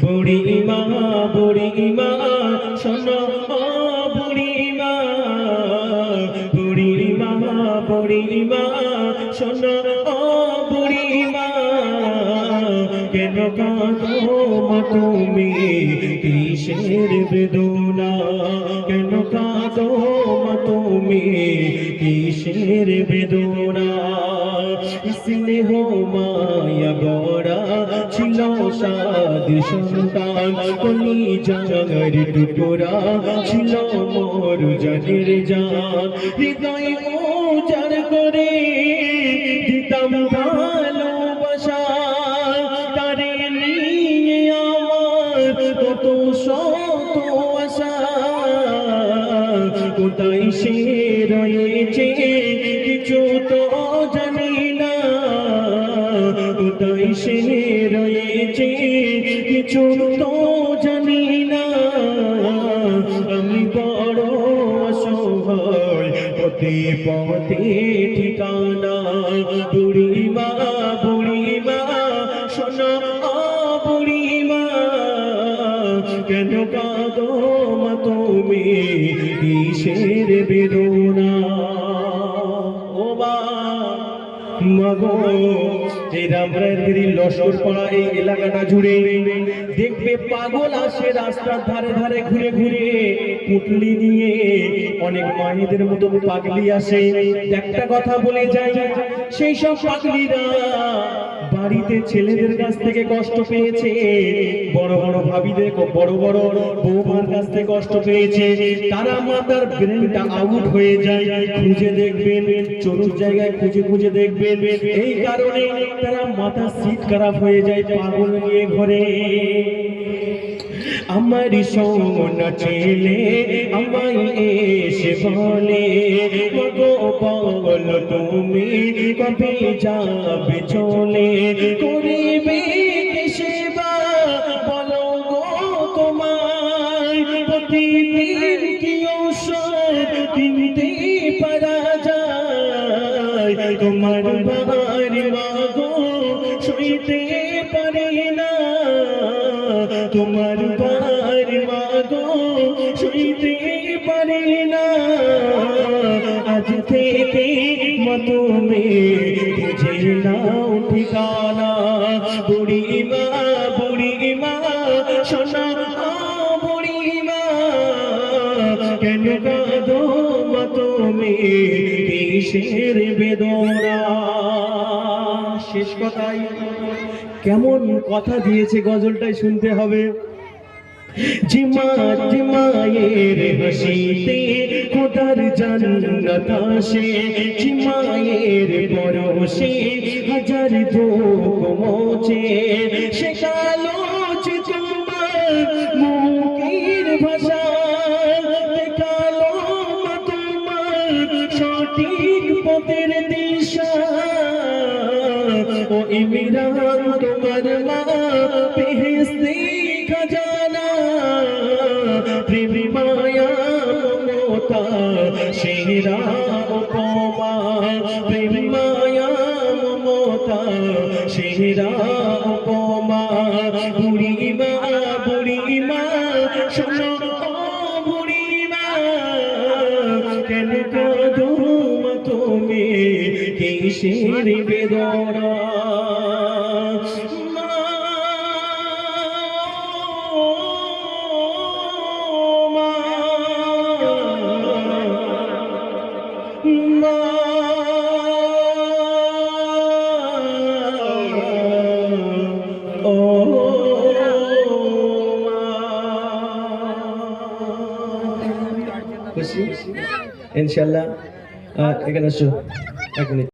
বুড়িমা বুড়িমা শোনো ও বুড়িমা, বুড়িমা বুড়িমা শোনো ও বুড়িমা, কেন কাঁদো মা তুমি কিসের বেদনা, কেন কাঁদো মা তুমি কিসের বেদনা। স্নেহ মায়া গড়া ছিল সাধু সন্তান, কলিজার টুকরা ছিল মোর জানের জান, হৃদয় উজাড় করে দিতাম ভালোবাসা, তারে নিয়ে আমার কত শত আশা, কোথায় সে রয়েছে কিছু তো জানি না, কোথায় সে রয়েছে কিছু তো জানি না, আমি বড় অসহায় পথে পথে ঠিকানা। বুড়িমা বুড়িমা শোনো ও বুড়িমা, কেন কাঁদো মা তুমি কিসের বেদনা। ও মা মাগো, এই রামরায়ের লস্কর পাড়া এই এলাকাটা জুড়ে দেখবে পাগল আসে রাস্তার ধারে ধারে ঘুরে ঘুরে পুটলি নিয়ে, অনেক মায়েদের মতো পাগলি আসে। একটা কথা বলে যাই, সেই সব পাগলিরা বাড়িতে ছেলেদের কাছ থেকে কষ্ট পেয়েছে, বড় বড় ভাবিদের বড় বড় বৌমার কাছ থেকে কষ্ট পেয়েছে, তারা মাথার ব্রেনটা আউট হয়ে যায়। খুঁজে দেখবেন, চতুর জায়গায় খুঁজে খুঁজে দেখবেন, এই কারণে তারা মাথা সিট খারাপ হয়ে যায়, পাগল নিয়ে ঘরে। আমার সোনা ছেলে আমায় এসে বলে, মাগো পাগল তুমি কবে যাবে চলে, করিবে কি সেবা বলো গো তোমার, প্রতিদিন কি ঔষধ কিনতে পারা যায়, তোমার বাড়ি মাগো সইতে পারে না, তোমার বাড়ি মাগো সইতে পারে না, আজ থেকে মা তুমি বুঝে নাও ঠিকানা। বুড়িমা বুড়িমা শোনো ও বুড়িমা, কেন কাঁদো মা তুমি কিসের বেদনা। শেষ কথাই কেমন কথা দিয়েছে গজলটাই শুনতে হবে। জিমা জিমায়ের হাসিতে খোদার জান্নাত আসে, জিমায়ের পরশে হাজার দুঃখ মোচে, সে কালো তোমার মুখের ভাষা, দেখালো মা তোমার সঠিক পথের দিশা, ও ইমরান তোমার মা বেহেশতে খাজানা, প্রেম মায়া মমতা সেরা উপমা, প্রেম মায়া মমতা সেরা উপমা। বুড়িমা বুড়িমা শোনো ও বুড়িমা, কেন কাঁদো মা তুমি কিসের বেদনা। খুশি ইনশাআল্লাহ। এখানে আসো এক মিনিট।